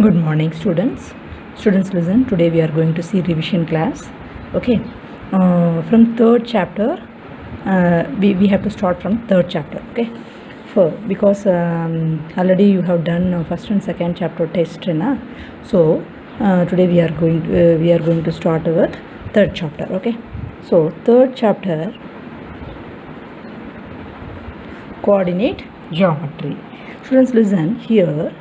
Good morning, students. Students, listen. Today we are going to see revision class. Okay. From third chapter, we have to start from third chapter. Okay. Because already you have done first and second chapter test, na? So today we are going to start with third chapter. Okay. So third chapter, coordinate geometry. Students, listen here.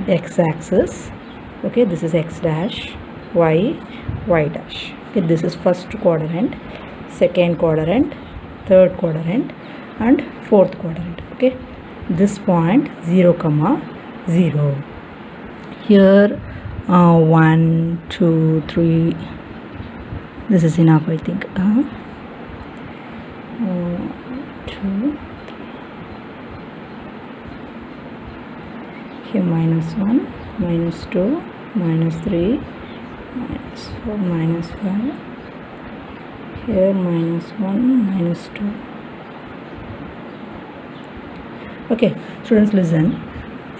X-axis, okay, this is x dash, y dash. Okay, this is first quadrant, second quadrant, third quadrant, and fourth quadrant. Okay, this point 0, 0. Here 1, 2, 3. This is enough, I think. 2. Here -1, -2, -3, -4, -5. Here -1, -2. Okay, students, listen.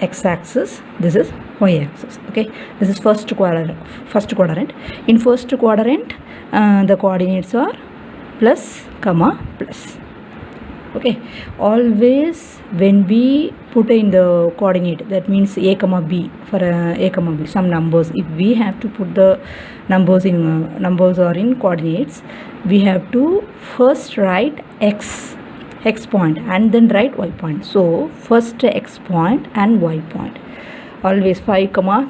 X-axis, this is y-axis. Okay, this is first quadrant. In first quadrant, the coordinates are plus, plus. Okay, always when we put in the coordinate, that means a comma b, for a comma b, some numbers, if we have to put the numbers or in coordinates, we have to first write x point and then write y point. So first x point and y point, always 5,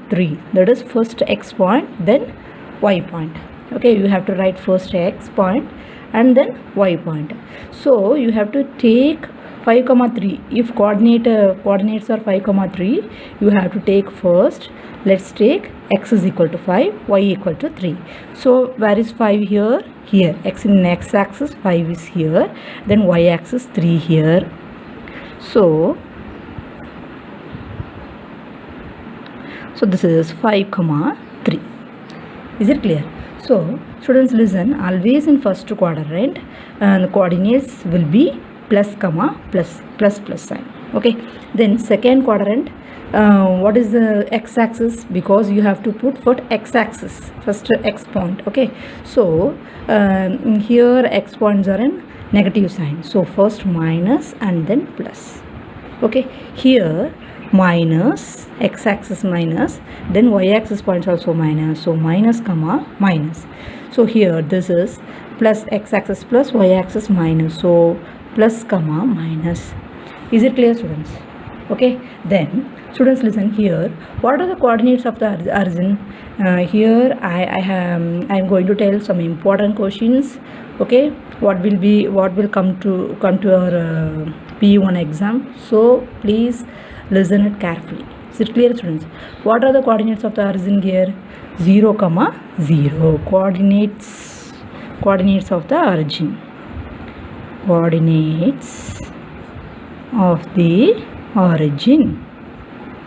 3, that is first x point then y point. Okay, you have to write first x point and then y point. So you have to take 5, 3. If coordinates are 5, 3, you have to take first. Let's take x is equal to 5, y equal to 3. So where is 5 here? Here. X in x-axis 5 is here. Then y-axis 3 here. So this is 5, 3. Is it clear? So students, listen, always in first quadrant the coordinates will be plus, plus sign. Okay, then second quadrant, what is the x-axis? Because you have to put for x-axis first x point. Okay, so here x points are in negative sign, so first minus and then plus. Okay, here minus, x-axis minus, then y-axis points also minus, so minus, minus. So here this is plus, x-axis plus, y-axis minus, so plus, minus. Is it clear, students? Okay, then students, listen here. What are the coordinates of the origin? Here I am going to tell some important questions. Okay, what will come to our P1 exam, so please listen it carefully. Is it clear, students? What are the coordinates of the origin here? 0, 0. Coordinates of the origin. Coordinates of the origin.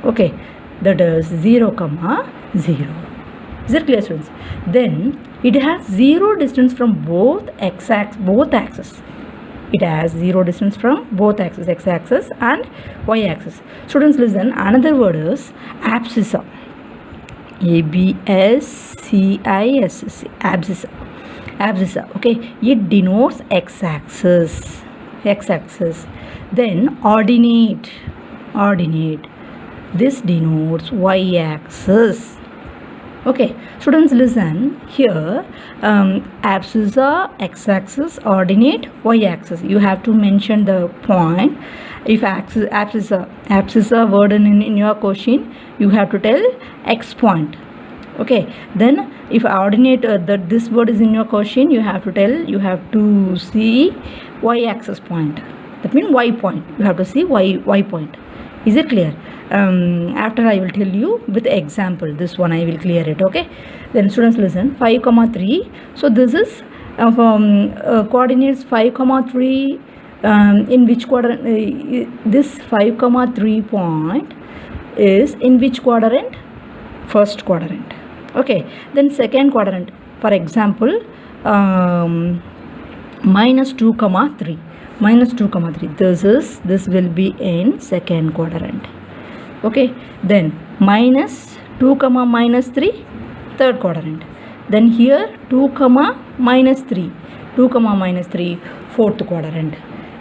Okay, that is 0, 0. Is it clear, students? Then it has 0 distance from both axes. It has 0 distance from both axes, x-axis and y-axis. Students, listen, another word is abscissa. ABSCISC, abscissa. Okay, it denotes x-axis. Then ordinate, this denotes y-axis. Okay, students, listen here. Abscissa, x-axis, ordinate, y-axis. You have to mention the point. If abscissa word in your question, you have to tell x point. Okay, then if ordinate that this word is in your question, you have to see y-axis point. That means y point. You have to see y point. Is it clear? After I will tell you with example. This one I will clear it. Okay, then students, listen. 5, 3. So this is coordinates 5, 3. In which quadrant? This 5, 3 point is in which quadrant? First quadrant. Okay, then second quadrant. For example, -2, 3. -2, 3. This will be in second quadrant. Okay, then minus 2 comma minus 3, third quadrant. Then here 2 comma minus 3, 2 comma minus 3, fourth quadrant.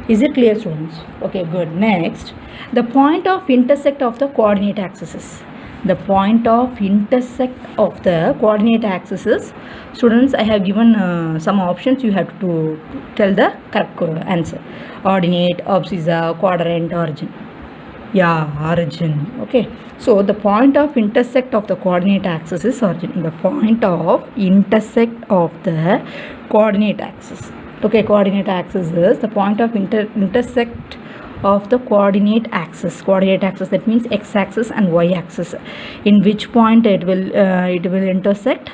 Is it clear, students? Okay, good. Next, the point of intersect of the coordinate axes. The point of intersect of the coordinate axes. Students, I have given some options. You have to tell the correct answer. Ordinate, abscissa, quadrant, origin. Yeah, origin. Okay, so the point of intersect of the coordinate axis is origin. The point of intersect of the coordinate axis. Okay, coordinate axis is the point of intersect of the coordinate axis. Coordinate axis, that means x-axis and y-axis. In which point it will intersect?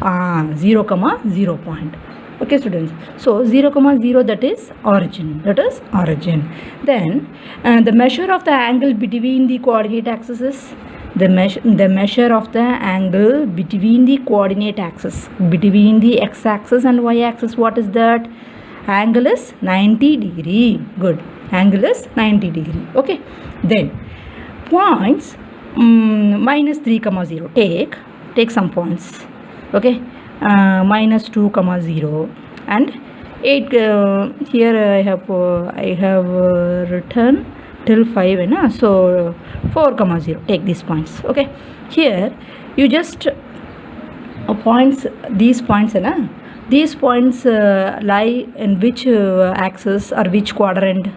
0 comma 0 point. Okay, students. So 0 comma 0, that is origin. That is origin. Then the measure of the angle between the coordinate axes is the measure of the angle between the coordinate axis, between the x-axis and y-axis. What is that? Angle is 90 degree. Good. Angle is 90 degree. Okay. Then points minus 3 comma 0. Take some points. Okay. Minus 2 comma 0 and 8. Here I have written till 5, so 4 comma 0. Take these points. Okay. Here you just points, these points, these points lie in which axis or which quadrant?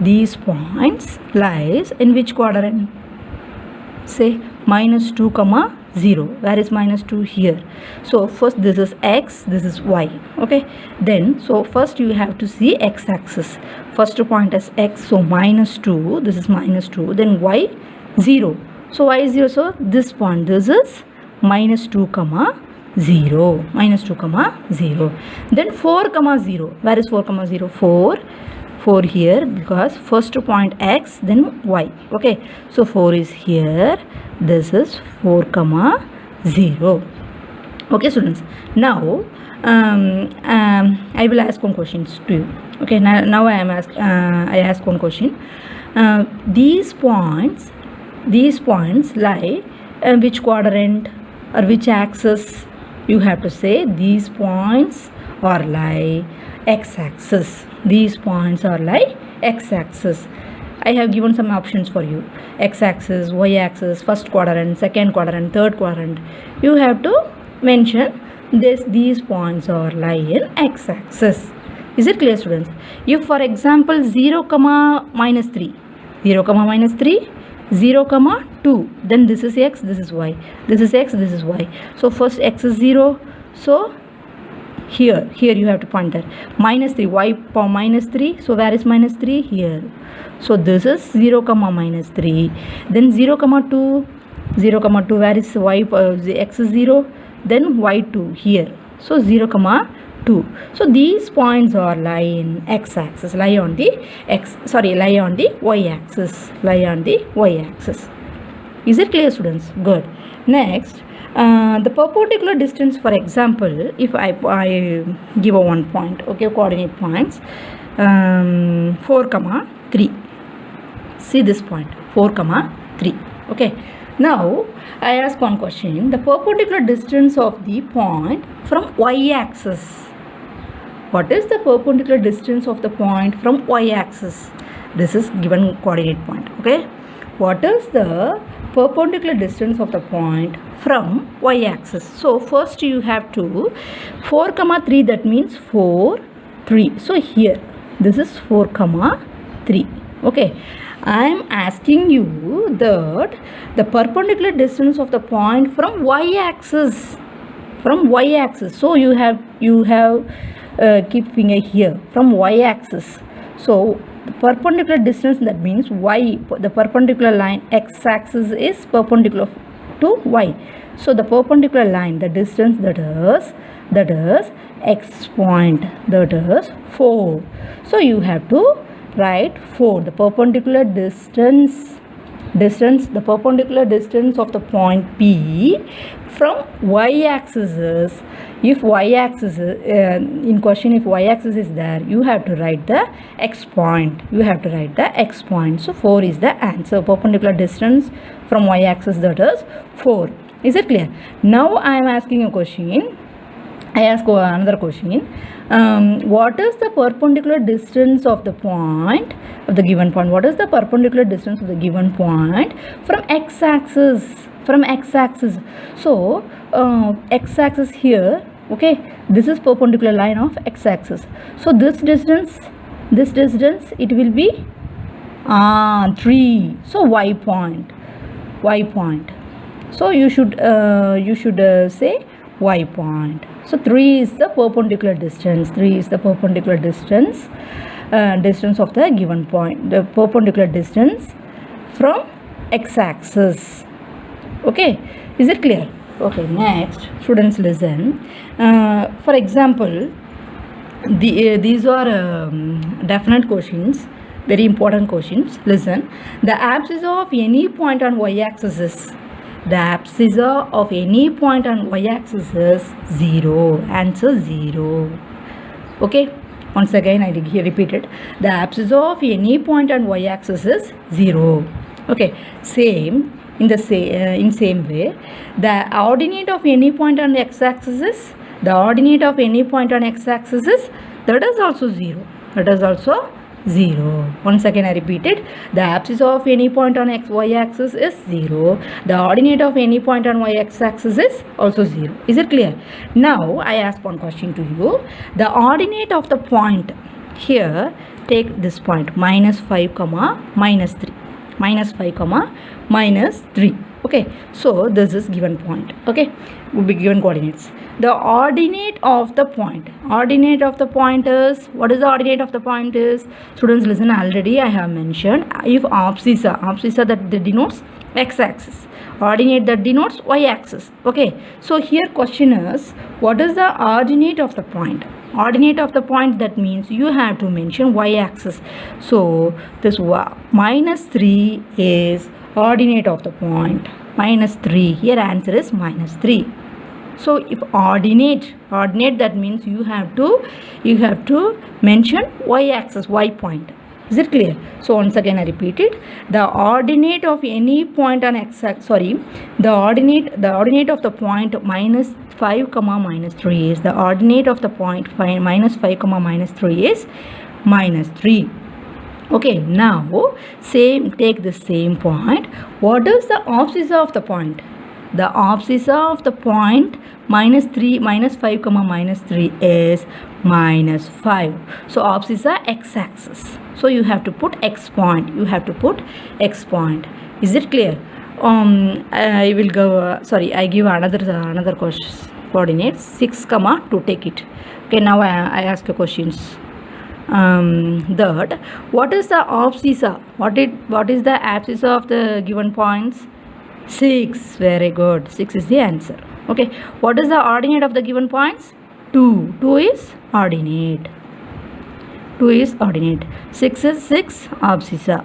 These points lies in which quadrant? Say minus 2 comma 0. Where is minus 2? Here. So first this is x, this is y. Okay. Then so first you have to see x-axis. First point is x, so minus 2. This is minus 2. Then y 0. So y is 0. So this point, this is minus 2 comma 0. Minus 2 comma 0. Then 4 comma 0. Where is 4 comma 0? 4 here, because first point x, then y. Okay, so 4 is here. This is 4 comma 0. Okay, students. Now I will ask one question to you. Okay, now I ask one question. These points lie in which quadrant or which axis? You have to say these points are lie x-axis. These points are lie x-axis. I have given some options for you. X-axis, y-axis, first quadrant, second quadrant, third quadrant. You have to mention these points are lie in x-axis. Is it clear, students? If for example 0 comma minus 3, 0 comma minus 3, 0 comma 2, then this is x, this is y, this is x, this is y. So first x is 0, so here you have to point that. Minus 3, y for minus 3, so where is minus 3? Here. So this is 0 comma minus 3. Then 0 comma 2, 0 comma 2, where is y? X is 0, then y2 here. So 0 comma 2. So these points are lie in x-axis, lie on the y-axis, lie on the y-axis. Is it clear, students? Good. Next, the perpendicular distance, for example, if I give a 1 point, okay, coordinate points, 4 comma 3. See this point, 4 comma 3. Okay. Now I ask one question. The perpendicular distance of the point from y-axis. What is the perpendicular distance of the point from y-axis? This is given coordinate point. Okay. What is the perpendicular distance of the point from y-axis? So first you have to 4 comma 3, that means 4 3. So here this is 4 comma 3. Okay. I am asking you that the perpendicular distance of the point from y-axis. From y-axis. So you have keep finger here from y-axis. So the perpendicular distance, that means y, the perpendicular line x-axis is perpendicular to y. So the perpendicular line, the distance that is x point, that is 4. So you have to write 4. The perpendicular distance, the perpendicular distance of the point P from y-axis is, if y-axis in question, if y-axis is there, you have to write the x point. So 4 is the answer. Perpendicular distance from y-axis, that is 4. Is it clear? Now I am asking a question. I ask another question. What is the perpendicular distance of the point, of the given point? What is the perpendicular distance of the given point from x-axis? So x-axis here, okay, this is perpendicular line of x-axis. So this distance it will be 3. So y point. So you should say y point. So 3 is the perpendicular distance. Distance of the given point. The perpendicular distance from x-axis. Okay, is it clear? Okay, next, students listen. For example, these are definite questions, very important questions. Listen. The abscissa of any point on y-axis is, the abscissa of any point on y-axis is 0. Answer 0. Okay, once again I repeat it. The abscissa of any point on y-axis is 0. Okay, same in the same way, the ordinate of any point on the x-axis is, that is also 0. Once again I repeat it. The abscissa of any point on y-axis is 0. The ordinate of any point on y-axis is also 0. Is it clear? Now I ask one question to you. The ordinate of the point here, take this point -5, -3. Okay, so this is given point. Okay, will be given coordinates. The ordinate of the point. Is, what is the ordinate of the point is? Students listen, already I have mentioned, if abscissa that denotes x-axis, ordinate that denotes y-axis. Okay, so here question is, what is the ordinate of the point? That means you have to mention y-axis. So this -3 is ordinate of the point. -3. Here answer is -3. So if ordinate, that means you have to mention y-axis, y point. Is it clear? So once again I repeat it. The ordinate of any point on x-axis, the ordinate of the point -5, -3 is, the ordinate of the point -5, -3 is -3. Okay, now take the same point. What is the abscissa of the point? The abscissa of the point -5, -3 is -5. So abscissa x-axis. So you have to put x point. Is it clear? I will go. I give another coordinates 6, 2. Take it. Okay, now I ask you questions. That what is the abscissa? What is the abscissa of the given points? 6. Very good. 6 is the answer. Okay. What is the ordinate of the given points? 2. 2 is ordinate. 6 is 6 abscissa.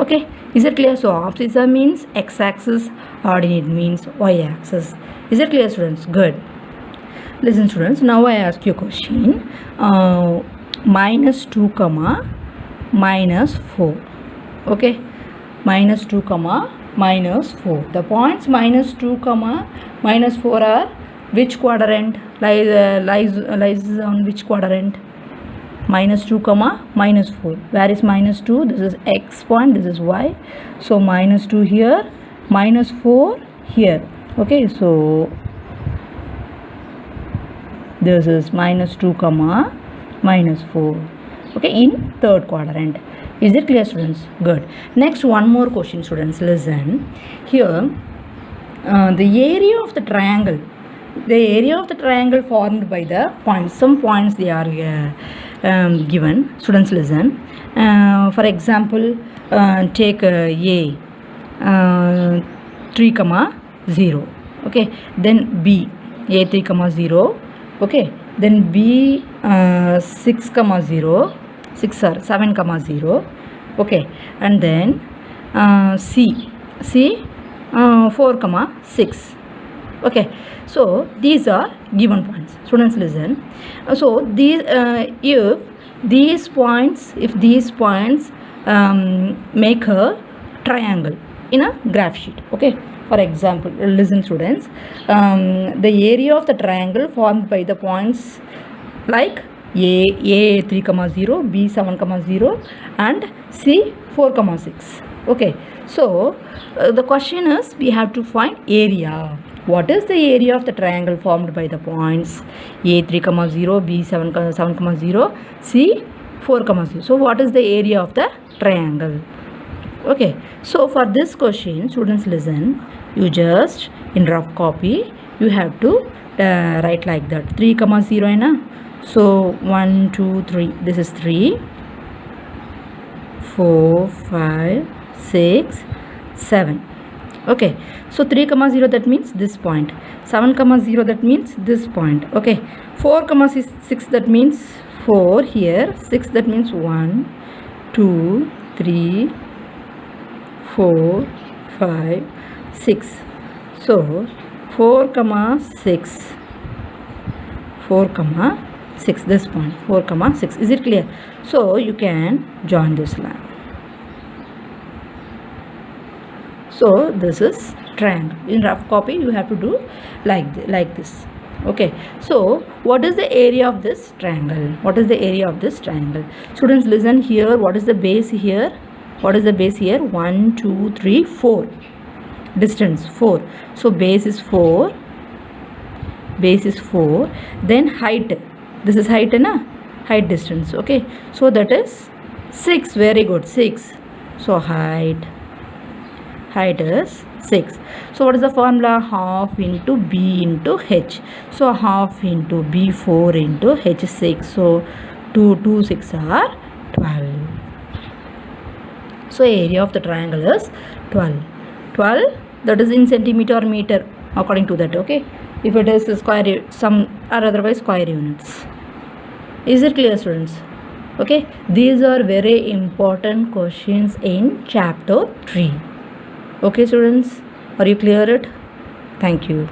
Okay. Is it clear? So abscissa means x-axis, ordinate means y-axis. Is it clear, students? Good. Listen, students. Now I ask you a question. -2, -4. Okay. -2, -4. The points -2, -4 are which quadrant? Lies on which quadrant? -2, -4. Where is -2? This is x point, this is y. So -2 here, -4 here. Okay, so this is -2, -4. Okay, in third quadrant. Is it clear, students? Good. Next, one more question, students. Listen. Here, the area of the triangle. The area of the triangle formed by the points. Some points they are given. Students, listen. For example, take A, 3, 0. Okay. Then B, A 3, 0. Okay. Then B 6, 0. 7, 0. Okay. And then C 4, 6. Okay, so these are given points. Students, listen. So these if these points make a triangle in a graph sheet. Okay, for example, listen students, the area of the triangle formed by the points like a 3, 0, b 7, 0 and c 4, 6. Okay, so the question is we have to find area. What is the area of the triangle formed by the points a 3, 0, b 7, 0, c 4, 0? So what is the area of the triangle? Okay, so for this question, students, listen. You just in rough copy you have to write like that, 3, 0 na? So 1, 2, 3, this is 3, 4, 5, 6, 7. Okay, so 3, 0 that means this point, 7, 0 that means this point. Okay, 4, 6 that means 4 here, 6 that means 1, 2, 3, 4, 5, 6. So 4, 6, 4, 6, this point, 4, 6. Is it clear? So you can join this line. So this is triangle. In rough copy you have to do like this. Okay, so what is the area of this triangle? What is the area of this triangle? Students, listen here. What is the base here? What is the base here? 1, 2, 3, 4. Distance 4. So base is 4. Base is 4. Then height. This is height, na? Height distance. Okay. So that is 6. Very good. 6. So height is 6. So what is the formula? Half into b into h. So half into b 4 into h 6. So 2 6 are 12. So area of the triangle is 12. 12, that is in centimeter or meter according to that. Okay, if it is square, some or otherwise square units. Is it clear, students? Okay, these are very important questions in chapter 3. Okay, students, are you clear it? Thank you.